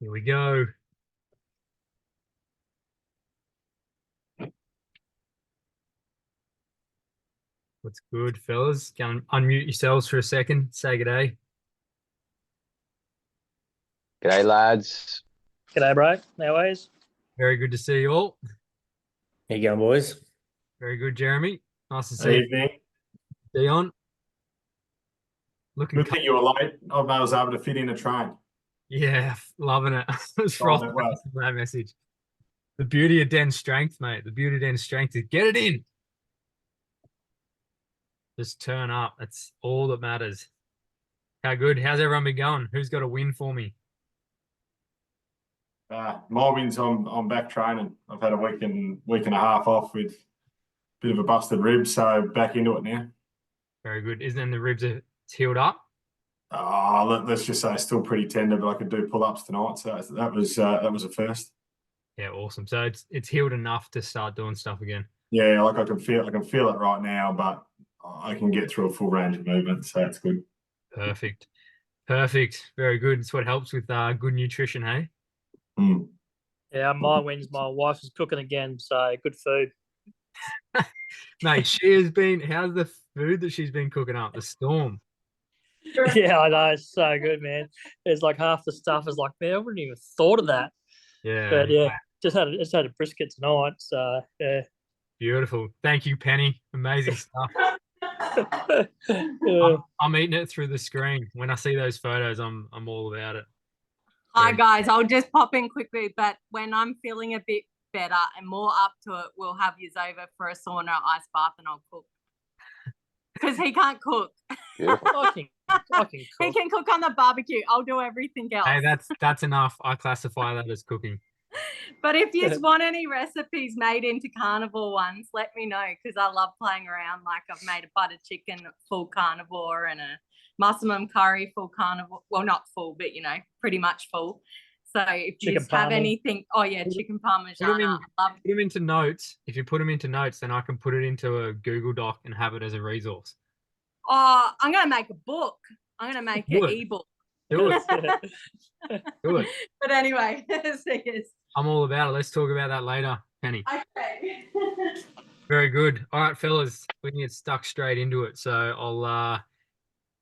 Here we go. What's good, fellas? Go and unmute yourselves for a second. Say good day. G'day, lads. G'day, bro. No ways. Very good to see you all. How you going, boys? Very good, Jeremy. Nice to see Evening. you, Dion. Looking Good that you were late. I was able to fit in a train. Yeah, loving it. It's Oh, that was. that message. The beauty of Den's strength, mate. The beauty of Den's strength is get it in. Just turn up. That's all that matters. How good? How's everyone been going? Who's got a win for me? My wins, I'm back training. I've had a week and a half off with a bit of a busted rib, so back into it now. Very good. Isn't the ribs are healed up? Let's just say still pretty tender, but I could do pull-ups tonight, so that was a first. Yeah, awesome. So it's healed enough to start doing stuff again. Yeah, like I can feel it right now, but I can get through a full range of movement, so that's good. Perfect. Very good. It's what helps with good nutrition, hey? Mm. Yeah, my wins. My wife is cooking again, so good food. Mate, she has been. How's the food that she's been cooking up? The storm. Yeah, I know. It's so good, man. It's like half the stuff is like, man, I wouldn't even thought of that. Yeah. But yeah, just had a brisket tonight. So yeah. Beautiful. Thank you, Penny. Amazing stuff. Yeah. I'm eating it through the screen. When I see those photos, I'm all about it. Hi guys, I'll just pop in quickly, but when I'm feeling a bit better and more up to it, we'll have yous over for a sauna ice bath and I'll cook. Because he can't cook. Beautiful. I can cook. He can cook on the barbecue. I'll do everything else. Hey, that's enough. I classify that as cooking. But if you want any recipes made into carnivore ones, let me know because I love playing around. Like I've made a butter chicken full carnivore and a mushroom curry full carnivore. Well, not full, but you know, pretty much full. So if you Chicken have parma. anything, chicken parmesan. Put 'em in- I love Put them into notes. If you put them into notes, then I can put it into a Google Doc and have it as a resource. Oh, I'm gonna make a book. I'm gonna make Do an it. ebook. Do it. Do it. But anyway, serious. I'm all about it. Let's talk about that later, Penny. Okay. Very good. All right, fellas, we can get stuck straight into it. So I'll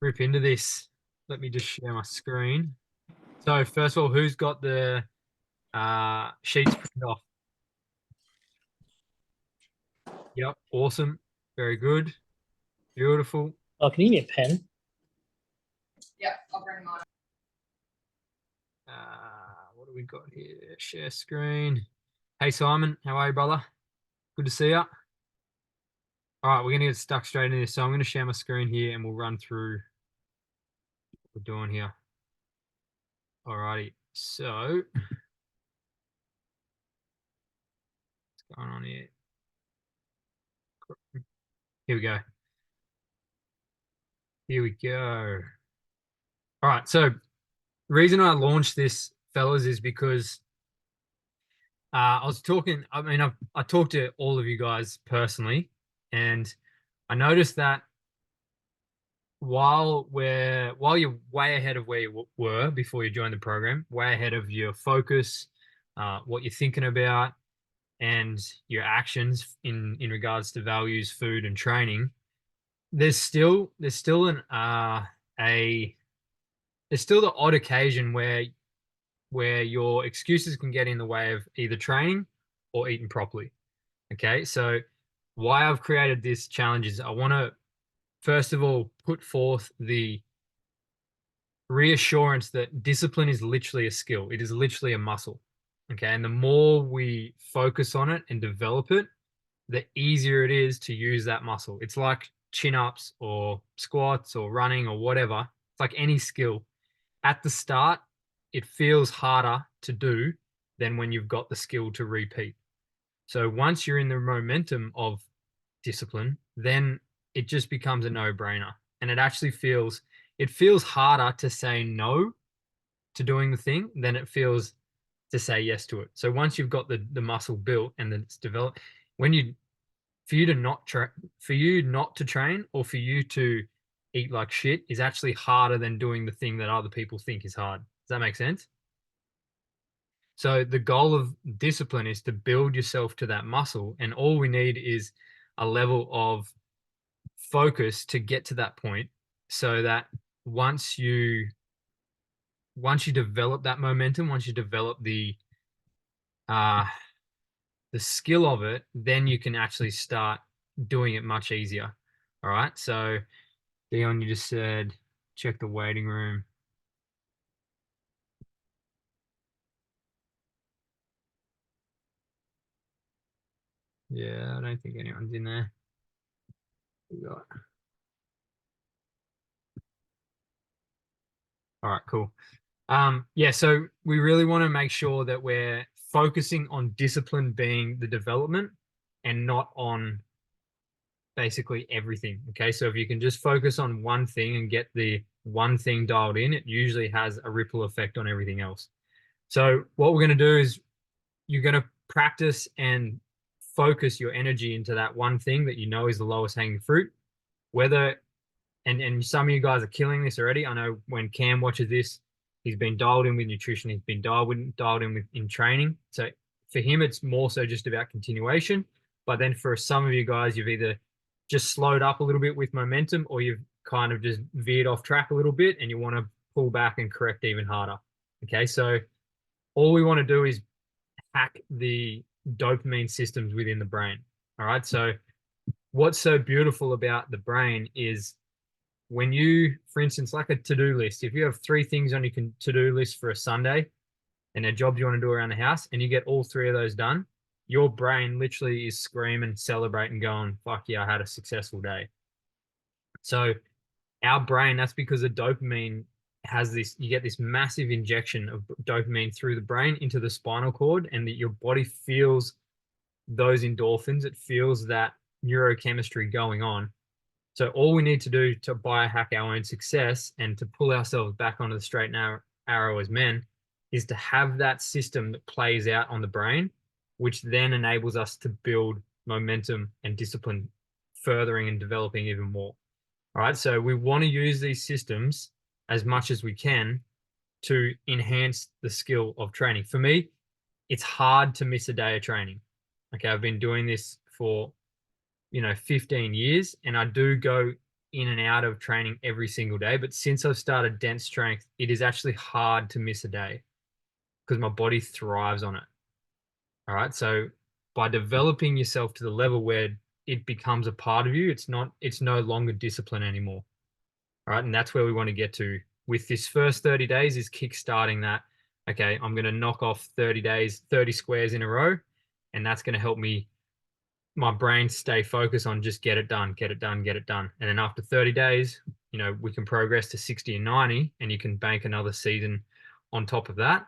rip into this. Let me just share my screen. So first of all, who's got the sheets printed off? Yep, awesome. Very good. Beautiful. Oh, can you give me a pen? Yeah, I'll bring mine. What do we got here? Share screen. Hey, Simon. How are you, brother? Good to see you. All right, we're going to get stuck straight into this. So I'm going to share my screen here and we'll run through what we're doing here. All righty. So what's going on here? Here we go. Here we go. All right. So the reason I launched this, fellas, is because I was talking. I mean, I talked to all of you guys personally, and I noticed that while you're way ahead of where you were before you joined the program, way ahead of your focus, what you're thinking about, and your actions in regards to values, food, and training, there's still the odd occasion where your excuses can get in the way of either training or eating properly. Okay, so why I've created this challenge is I want to first of all put forth the reassurance that discipline is literally a skill. It is literally a muscle. Okay, and the more we focus on it and develop it, the easier it is to use that muscle. It's like chin-ups or squats or running or whatever. It's like any skill. At the start, it feels harder to do than when you've got the skill to repeat. So once you're in the momentum of discipline, then it just becomes a no-brainer. And it feels harder to say no to doing the thing than it feels to say yes to it. So once you've got the muscle built and it's developed, for you not to train or for you to eat like shit is actually harder than doing the thing that other people think is hard. Does that make sense? So the goal of discipline is to build yourself to that muscle, and all we need is a level of focus to get to that point, so that once you develop that momentum, once you develop the skill of it, then you can actually start doing it much easier. All right. So Dion, you just said check the waiting room. Yeah, I don't think anyone's in there. We got. All right, cool. Yeah, so we really want to make sure that we're focusing on discipline being the development and not on basically everything. Okay, so if you can just focus on one thing and get the one thing dialed in, it usually has a ripple effect on everything else. So what we're going to do is you're going to practice and focus your energy into that one thing that you know is the lowest hanging fruit. Whether and some of you guys are killing this already. I know when Cam watches this, he's been dialed in with nutrition, he's been dialed in with in training. So for him, it's more so just about continuation. But then for some of you guys, you've either just slowed up a little bit with momentum, or you've kind of just veered off track a little bit and you want to pull back and correct even harder. Okay, so all we want to do is hack the dopamine systems within the brain. All right, so what's so beautiful about the brain is when you, for instance, like a to-do list, if you have 3 things on your to-do list for a Sunday and a job you want to do around the house, and you get all 3 of those done, your brain literally is screaming, celebrating, going, fuck yeah, I had a successful day. So our brain, that's because the dopamine has this, you get this massive injection of dopamine through the brain into the spinal cord, and that your body feels those endorphins. It feels that neurochemistry going on. So all we need to do to biohack our own success and to pull ourselves back onto the straight and arrow as men is to have that system that plays out on the brain, which then enables us to build momentum and discipline, furthering and developing even more. All right. So we want to use these systems as much as we can to enhance the skill of training. For me, it's hard to miss a day of training. Okay. I've been doing this for 15 years, and I do go in and out of training every single day. But since I've started Dense Strength, it is actually hard to miss a day because my body thrives on it. All right. So by developing yourself to the level where it becomes a part of you, it's no longer discipline anymore. All right. And that's where we want to get to with this first 30 days is kickstarting that. Okay. I'm going to knock off 30 days, 30 squares in a row. And that's going to help my brain stay focused on just get it done, get it done, get it done. And then after 30 days, we can progress to 60 and 90, and you can bank another season on top of that.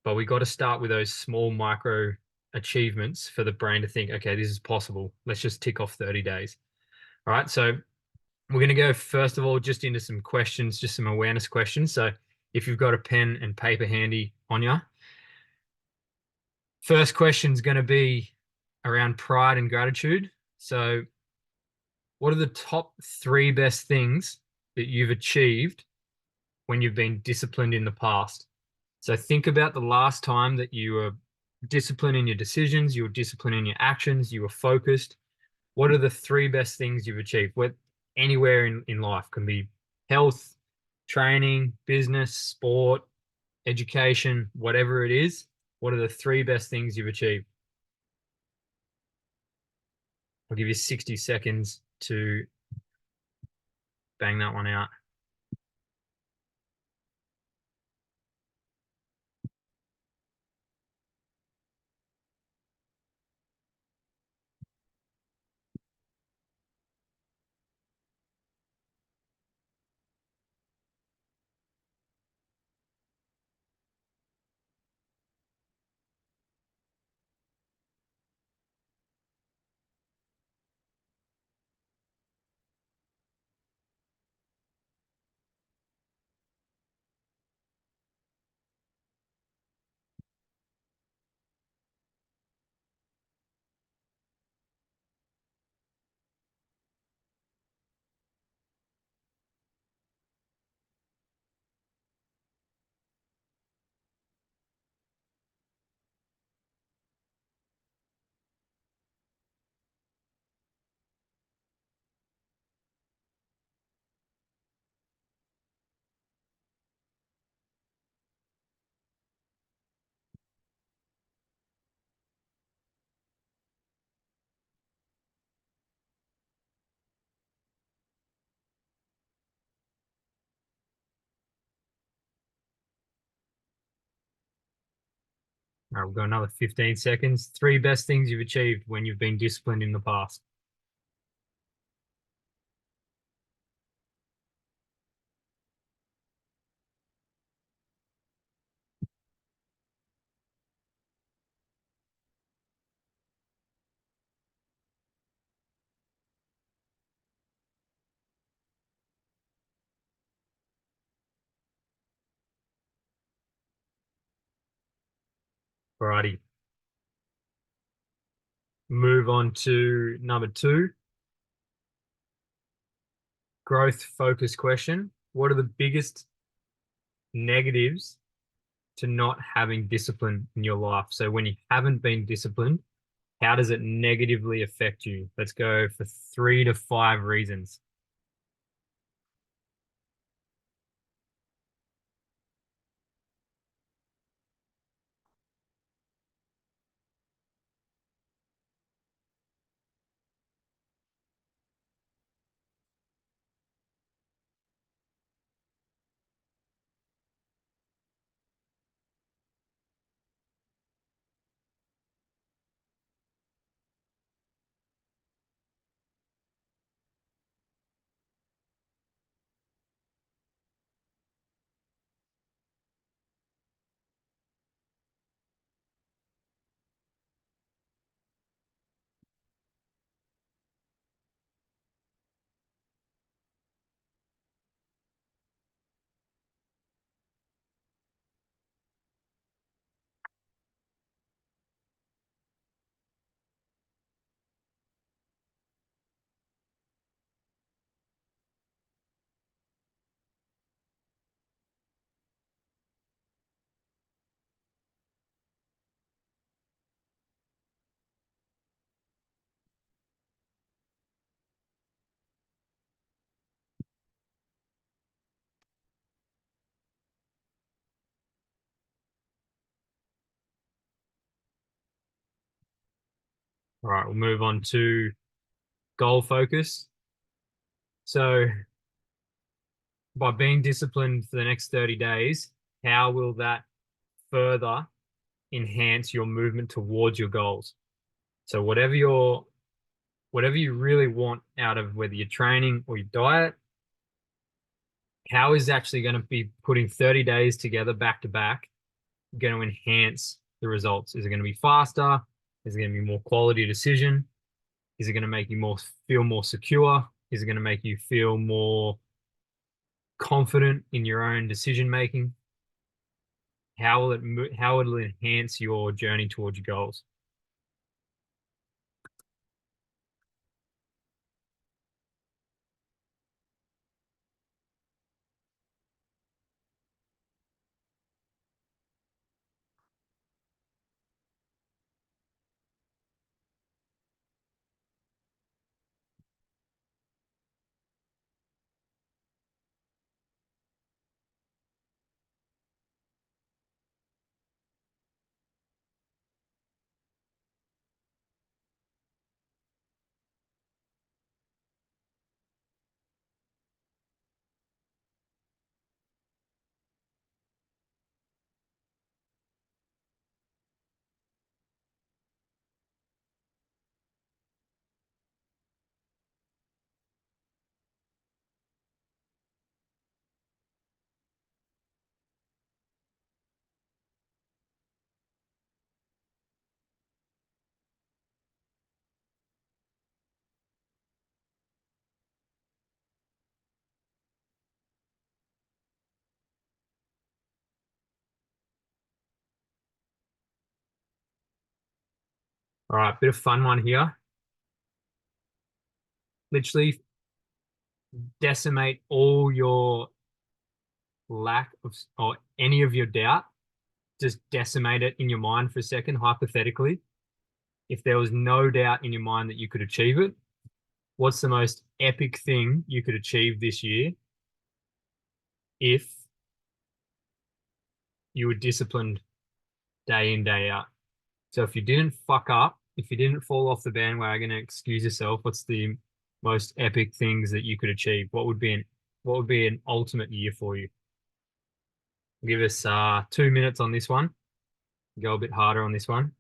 But we got to start with those small micro achievements for the brain to think, okay, this is possible. Let's just tick off 30 days. All right. So we're going to go first of all just into some questions, just some awareness questions. So if you've got a pen and paper handy on you, first question is going to be around pride and gratitude. So what are the top 3 best things that you've achieved when you've been disciplined in the past? So think about the last time that you were disciplined in your decisions, you were disciplined in your actions, you were focused. What are the 3 best things you've achieved? Anywhere in life, can be health, training, business, sport, education, whatever it is. What are the 3 best things you've achieved? I'll give you 60 seconds to bang that one out. All right, we'll go another 15 seconds. 3 best things you've achieved when you've been disciplined in the past. Alrighty. Move on to number 2. Growth focus question. What are the biggest negatives to not having discipline in your life? So when you haven't been disciplined, how does it negatively affect you? Let's go for 3 to 5 reasons. All right, we'll move on to goal focus. So by being disciplined for the next 30 days, how will that further enhance your movement towards your goals? So whatever you really want out of whether you're training or your diet, how is actually going to be putting 30 days together back to back going to enhance the results? Is it going to be faster? Is it going to be more quality decision? Is it going to make you feel more secure? Is it going to make you feel more confident in your own decision making? How will it enhance your journey towards your goals? All right, bit of fun one here. Literally decimate all your lack of or any of your doubt. Just decimate it in your mind for a second, hypothetically. If there was no doubt in your mind that you could achieve it, what's the most epic thing you could achieve this year if you were disciplined day in, day out? So if you didn't fuck up, if you didn't fall off the bandwagon and excuse yourself, what's the most epic things that you could achieve? What would be an ultimate year for you? Give us 2 minutes on this one. Go a bit harder on this one.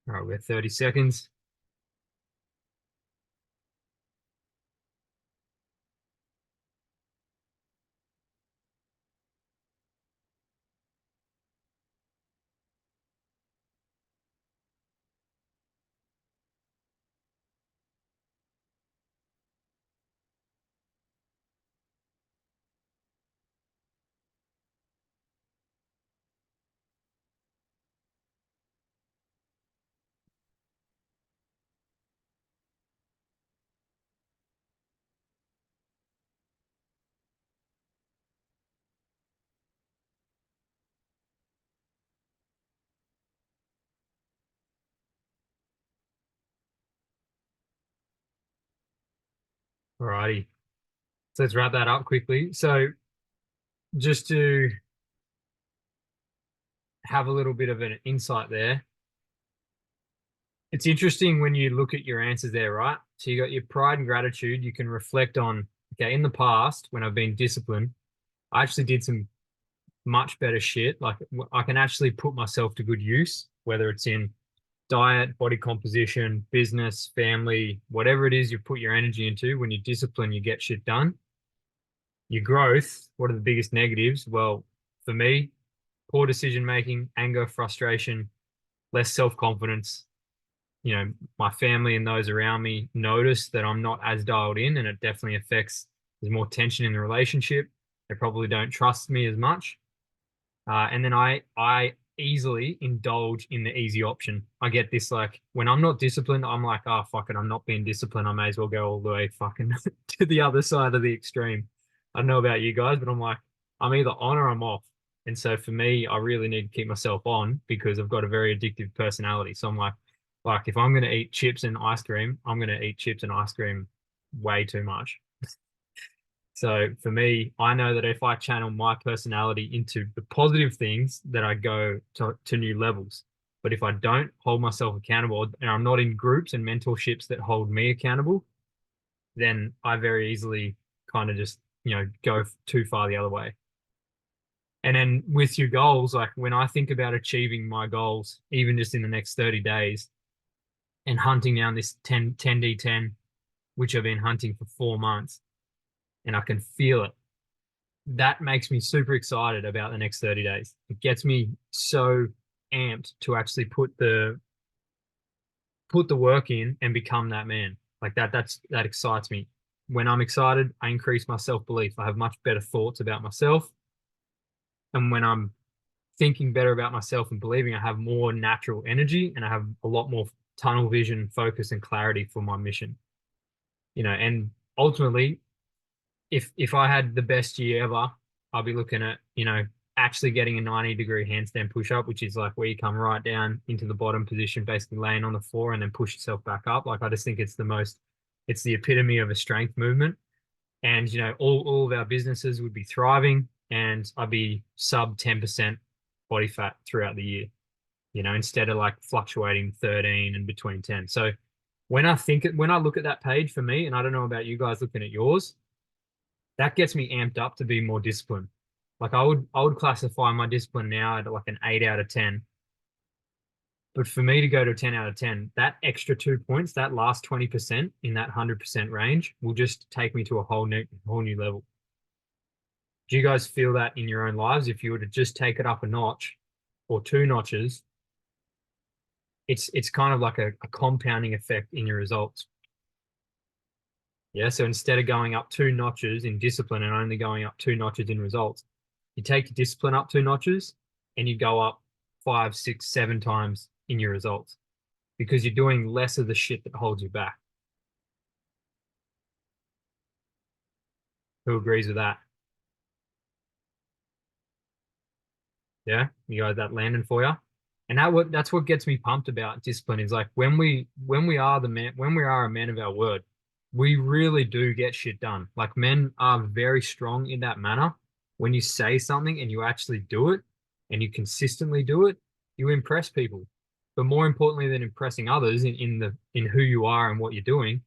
All right, we're 30 seconds. All righty. So let's wrap that up quickly. So just to have a little bit of an insight there. It's interesting when you look at your answers there, right? So you got your pride and gratitude. You can reflect on, okay, in the past when I've been disciplined, I actually did some much better shit. Like I can actually put myself to good use, whether it's in diet, body composition, business, family, whatever it is you put your energy into. When you discipline, you get shit done. Your growth, what are the biggest negatives? Well, for me, poor decision making, anger, frustration, less self-confidence. You know, my family and those around me notice that I'm not as dialed in, and it definitely affects. There's more tension in the relationship. They probably don't trust me as much. And then I easily indulge in the easy option. I get this, like, when I'm not disciplined, I'm like, oh, fuck it, I'm not being disciplined. I may as well go all the way fucking to the other side of the extreme. I don't know about you guys, but I'm like, I'm either on or I'm off. And so for me, I really need to keep myself on because I've got a very addictive personality. So I'm like if I'm going to eat chips and ice cream, I'm going to eat chips and ice cream way too much. So for me, I know that if I channel my personality into the positive things, that I go to new levels. But if I don't hold myself accountable and I'm not in groups and mentorships that hold me accountable, then I very easily kind of just, go too far the other way. And then with your goals, like when I think about achieving my goals, even just in the next 30 days and hunting down this 10D10, which I've been hunting for 4 months, and I can feel it. That makes me super excited about the next 30 days. It gets me so amped to actually put the work in and become that man. Like that excites me. When I'm excited, I increase my self-belief. I have much better thoughts about myself. And when I'm thinking better about myself and believing, I have more natural energy and I have a lot more tunnel vision, focus, and clarity for my mission. You know, and ultimately, if I had the best year ever, I'll be looking at, you know, actually getting a 90-degree handstand push-up, which is like where you come right down into the bottom position, basically laying on the floor and then push yourself back up. Like, I just think it's the epitome of a strength movement. And, you know, all of our businesses would be thriving, and I'd be sub 10% body fat throughout the year, you know, instead of like fluctuating 13 and between 10. So when I look at that page for me, and I don't know about you guys looking at yours, that gets me amped up to be more disciplined. Like, I would classify my discipline now at like an 8 out of 10. But for me to go to a 10 out of 10, that extra 2 points, that last 20% in that 100% range will just take me to a whole new level. Do you guys feel that in your own lives? If you were to just take it up a notch or 2 notches, it's kind of like a compounding effect in your results. Yeah, so instead of going up 2 notches in discipline and only going up 2 notches in results, you take your discipline up 2 notches and you go up 5, 6, 7 times in your results, because you're doing less of the shit that holds you back. Who agrees with that? Yeah, you guys, that landing for you? And that's what gets me pumped about discipline, is like when we are a man of our word, we really do get shit done. Like, men are very strong in that manner. When you say something and you actually do it and you consistently do it, you impress people. But more importantly than impressing others in who you are and what you're doing,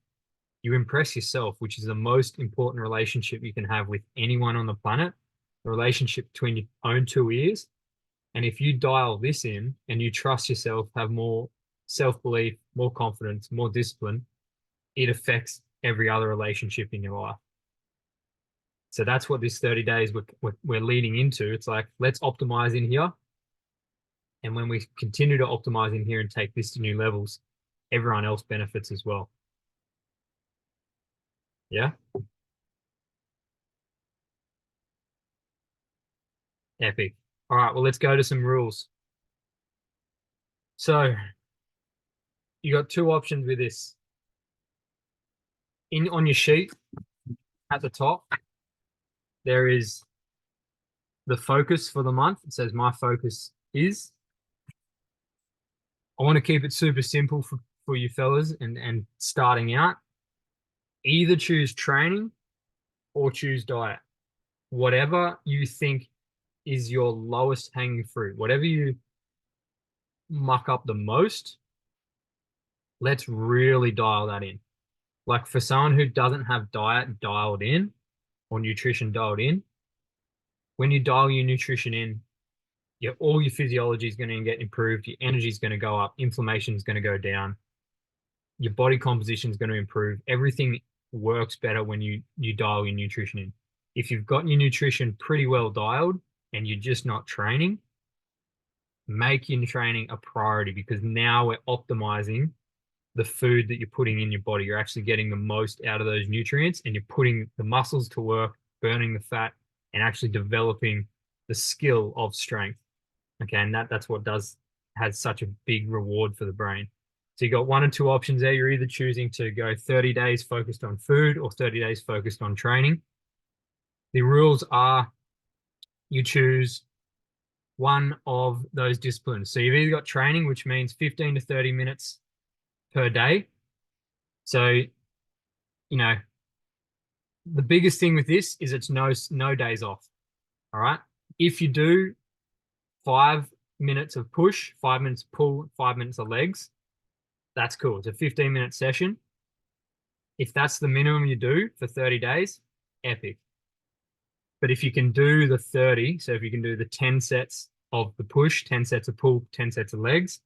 you impress yourself, which is the most important relationship you can have with anyone on the planet, the relationship between your own 2 ears. And if you dial this in and you trust yourself, have more self-belief, more confidence, more discipline, it affects every other relationship in your life. So that's what this 30 days we're leading into. It's like, let's optimize in here. And when we continue to optimize in here and take this to new levels, everyone else benefits as well. Yeah? Epic. All right, well, let's go to some rules. So you got 2 options with this. On your sheet at the top, there is the focus for the month. It says my focus is. I want to keep it super simple for you fellas and starting out. Either choose training or choose diet. Whatever you think is your lowest hanging fruit, whatever you muck up the most, let's really dial that in. Like, for someone who doesn't have diet dialed in or nutrition dialed in, when you dial your nutrition in, all your physiology is going to get improved. Your energy is going to go up. Inflammation is going to go down. Your body composition is going to improve. Everything works better when you dial your nutrition in. If you've got your nutrition pretty well dialed and you're just not training, make your training a priority, because now we're optimizing the food that you're putting in your body. You're actually getting the most out of those nutrients, and you're putting the muscles to work, burning the fat, and actually developing the skill of strength. Okay, and that's what has such a big reward for the brain. So you got 1 or 2 options there. You're either choosing to go 30 days focused on food or 30 days focused on training. The rules are you choose one of those disciplines. So you've either got training, which means 15 to 30 minutes per day. So, you know, the biggest thing with this is it's no days off. All right. If you do 5 minutes of push, 5 minutes pull, 5 minutes of legs, that's cool. It's a 15-minute session. If that's the minimum you do for 30 days, epic. But if you can do the 30, so if you can do the 10 sets of the push, 10 sets of pull, 10 sets of legs,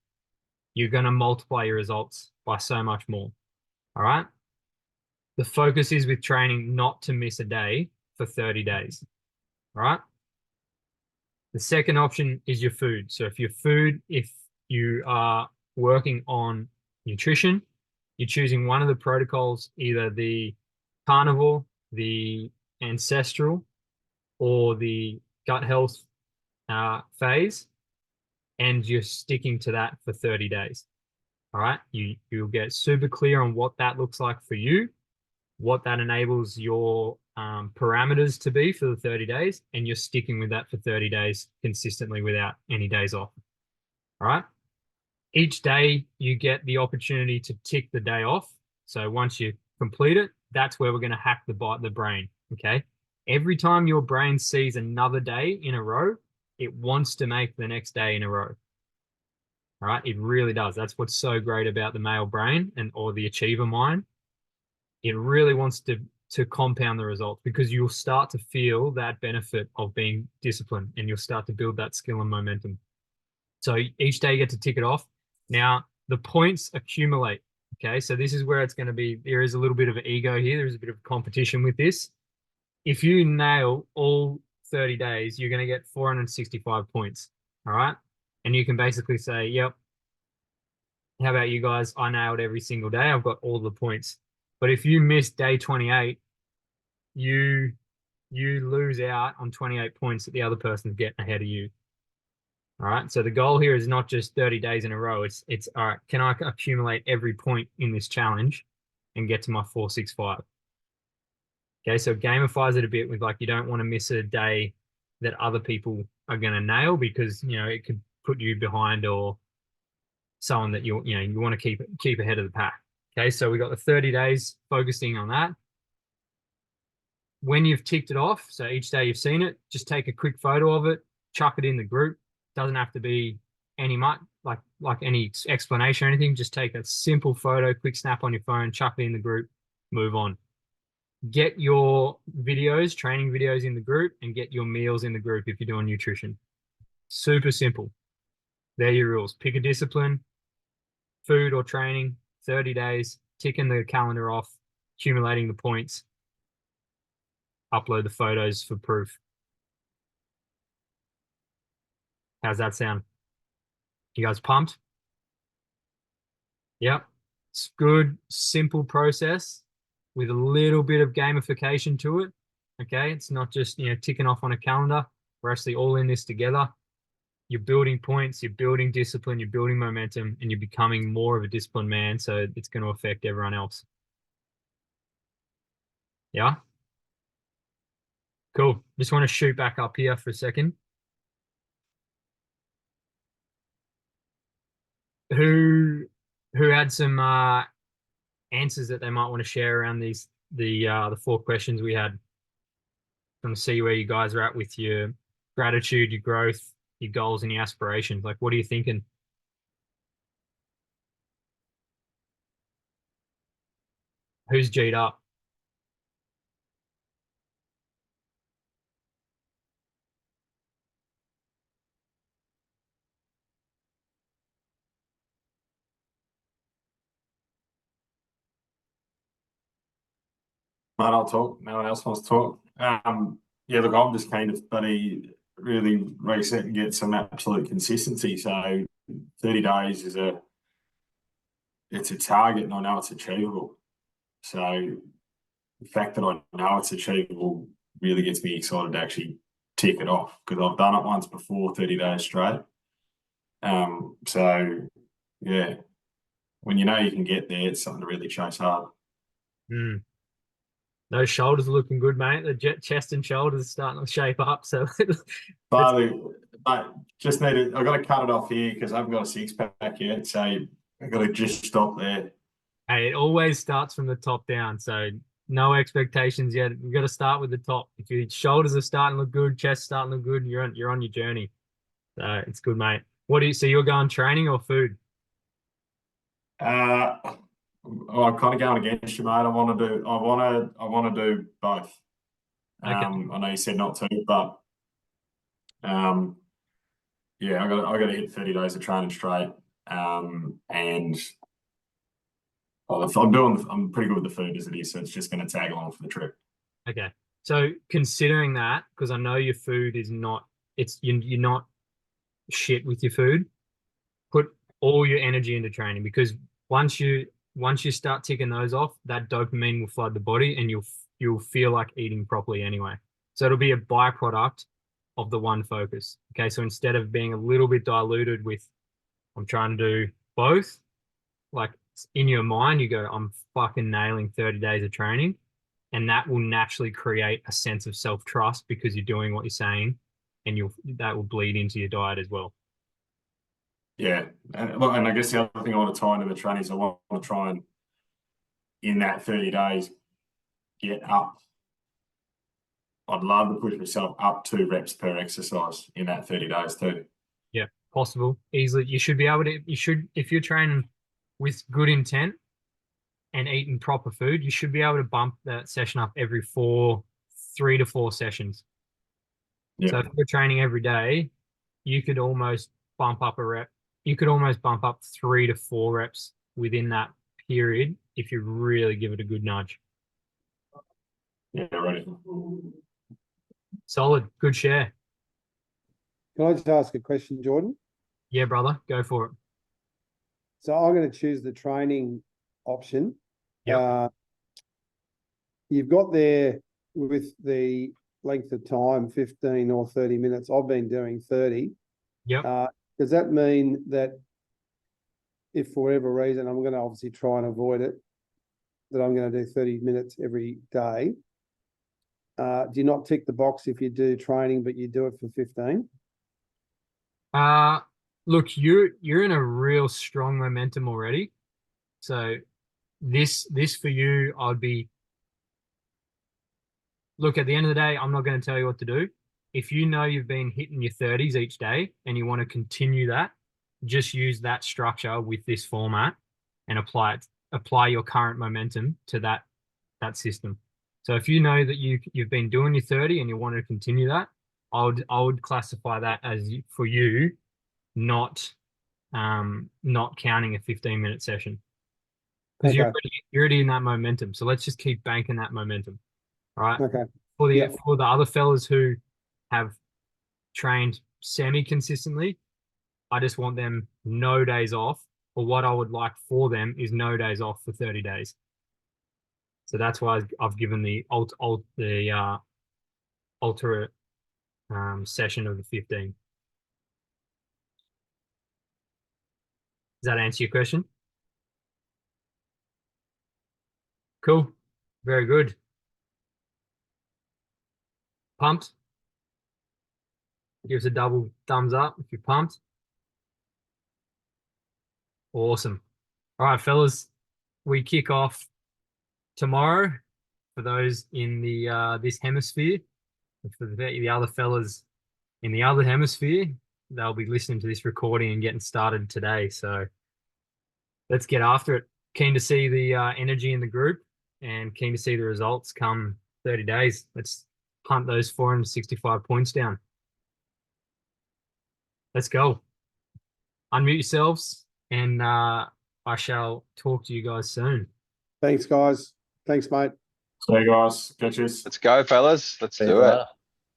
you're going to multiply your results by so much more. All right. The focus is with training not to miss a day for 30 days. All right. The second option is your food. So if you are working on nutrition, you're choosing one of the protocols, either the carnivore, the ancestral, or the gut health phase, and you're sticking to that for 30 days. All right. You'll get super clear on what that looks like for you, what that enables your parameters to be for the 30 days, and you're sticking with that for 30 days consistently without any days off. All right. Each day you get the opportunity to tick the day off. So once you complete it, that's where we're going to hack the brain. Okay. Every time your brain sees another day in a row, it wants to make the next day in a row. All right. It really does. That's what's so great about the male brain or the achiever mind. It really wants to compound the results, because you'll start to feel that benefit of being disciplined, and you'll start to build that skill and momentum. So each day you get to tick it off. Now the points accumulate. Okay. So this is where it's going to be, there is a little bit of an ego here. There's a bit of competition with this. If you nail all 30 days, you're going to get 465 points. All right. And you can basically say, yep, how about you guys? I nailed every single day. I've got all the points. But if you miss day 28, you lose out on 28 points that the other person's getting ahead of you. All right. So the goal here is not just 30 days in a row. It's all right, can I accumulate every point in this challenge and get to my 465? Okay. So it gamifies it a bit with, like, you don't want to miss a day that other people are going to nail, because, you know, it could put you behind, or someone that you want to keep ahead of the pack. Okay. So we got the 30 days focusing on that. When you've ticked it off, so each day you've seen it, just take a quick photo of it, chuck it in the group. Doesn't have to be any like any explanation or anything. Just take a simple photo, quick snap on your phone, chuck it in the group, move on. Get your videos, training videos in the group, and get your meals in the group if you're doing nutrition. Super simple. They're your rules. Pick a discipline, food or training, 30 days, ticking the calendar off, accumulating the points, upload the photos for proof. How's that sound? You guys pumped? Yep. It's good, simple process with a little bit of gamification to it. Okay. It's not just, ticking off on a calendar. We're actually all in this together. You're building points, you're building discipline, you're building momentum, and you're becoming more of a disciplined man. So it's going to affect everyone else. Yeah. Cool. Just want to shoot back up here for a second. Who had some answers that they might want to share around the 4 questions we had? I'm to see where you guys are at with your gratitude, your growth, your goals, and your aspirations. Like, what are you thinking? Who's G'd up? Mate, I'll talk. No one else wants to talk. Yeah, look, I'm just keen to really reset and get some absolute consistency. So 30 days it's a target, and I know it's achievable. So the fact that I know it's achievable really gets me excited to actually tick it off, because I've done it once before, 30 days straight. So yeah, when you know you can get there, it's something to really chase hard. Those shoulders are looking good, mate. The chest and shoulders are starting to shape up. So, but just I've got to cut it off here because I haven't got a 6-pack yet. So I've got to just stop there. Hey, it always starts from the top down. So no expectations yet. You've got to start with the top. If your shoulders are starting to look good, chest starting to look good, you're on your journey. So it's good, mate. So you're going training or food? I'm kind of going against you, mate. I want to do both. Okay. I know you said not to, but yeah, I got to hit 30 days of training straight. And I'm pretty good with the food as it is, so it's just going to tag along for the trip. Okay. So considering that, because I know your food is you're not shit with your food, put all your energy into training, because once you start ticking those off, that dopamine will flood the body, and you'll feel like eating properly anyway. So it'll be a byproduct of the one focus. Okay. So instead of being a little bit diluted with, I'm trying to do both, like in your mind, you go, I'm fucking nailing 30 days of training. And that will naturally create a sense of self-trust because you're doing what you're saying, and that will bleed into your diet as well. Yeah, and look, and I guess the other thing I want to tie into the training is I want to try and in that 30 days get up. I'd love to push myself up 2 reps per exercise in that 30 days too. Yeah, possible, easily. You should be able to. If you're training with good intent and eating proper food, you should be able to bump that session up every 3 to 4 sessions. Yeah. So if you're training every day, you could almost bump up a rep. You could almost bump up 3 to 4 reps within that period if you really give it a good nudge. Yeah, right. Solid, good share. Can I just ask a question, Jordan? Yeah, brother, go for it. So I'm going to choose the training option. Yep. You've got there with the length of time, 15 or 30 minutes. I've been doing 30. Yep. Does that mean that if for whatever reason, I'm going to obviously try and avoid it, that I'm going to do 30 minutes every day? Do you not tick the box if you do training, but you do it for 15? Look, you're in a real strong momentum already. So this for you, I'd be, look, at the end of the day, I'm not going to tell you what to do. If you know you've been hitting your 30s each day and you want to continue that, just use that structure with this format and apply your current momentum to that system. So if you know that you've been doing your 30 and you want to continue that, I would classify that as for you, not counting a 15-minute session. Because Okay. you're already in that momentum. So let's just keep banking that momentum. All right. Okay. For Yeah. the other fellas who have trained semi-consistently, I just want them no days off. Or what I would like for them is no days off for 30 days. So that's why I've given the alternate session of the 15. Does that answer your question? Cool. Very good. Pumped? Give us a double thumbs up if you're pumped. Awesome. All right, fellas, we kick off tomorrow for those in the this hemisphere. For the other fellas in the other hemisphere, they'll be listening to this recording and getting started today. So let's get after it. Keen to see the energy in the group and keen to see the results come 30 days. Let's hunt those 465 points down. Let's go. Unmute yourselves and I shall talk to you guys soon. Thanks, guys. Thanks, mate. So guys, catch us. Let's go, fellas. Let's See do you it. later.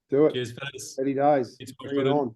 Do it. Cheers, fellas. 30 days. It's Bring it on.